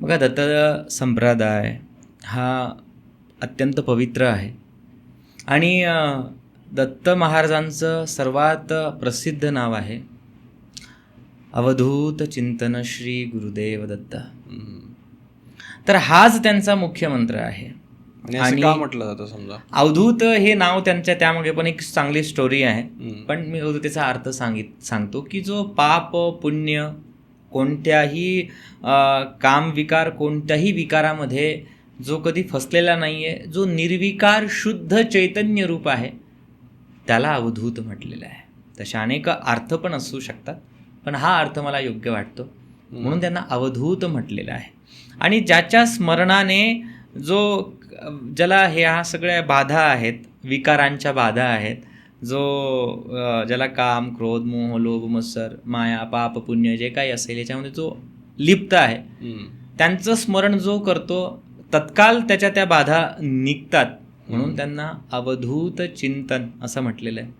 बघा, दत्त संप्रदाय हा अत्यंत पवित्र आहे आणि दत्त महाराजांचं सर्वात प्रसिद्ध नाव आहे अवधूत चिंतन श्री गुरुदेव दत्त. तर हाच त्यांचा मुख्य मंत्र आहे. आणि का म्हटलं जातं समजा अवधूत हे नाव त्यांच्या त्यामागे पण एक चांगली स्टोरी आहे. पण मी अवधूतेचा अर्थ सांगतो की जो पाप पुण्य कोणत्याही कामविकार कोणत्याही विकारामध्ये जो कधी फसलेला नाही आहे, जो निर्विकार शुद्ध चैतन्य रूप आहे, त्याला अवधूत म्हटलेलं आहे. तसे अनेक अर्थ पण असू शकतात, पण हा अर्थ मला योग्य वाटतो म्हणून त्यांना अवधूत म्हटलेलं आहे. आणि ज्याच्या स्मरणाने ज्याला ह्या सगळ्या बाधा आहेत, विकारांच्या बाधा आहेत, ज्याला काम क्रोध मोह लोभ मत्सर माया पाप पुण्य जे काही असेल याच्यामध्ये जो लिप्त आहे, त्यांचं स्मरण जो करतो तत्काल त्याच्या त्या बाधा निघतात म्हणून त्यांना अवधूत चिंतन असं म्हटलेलं आहे.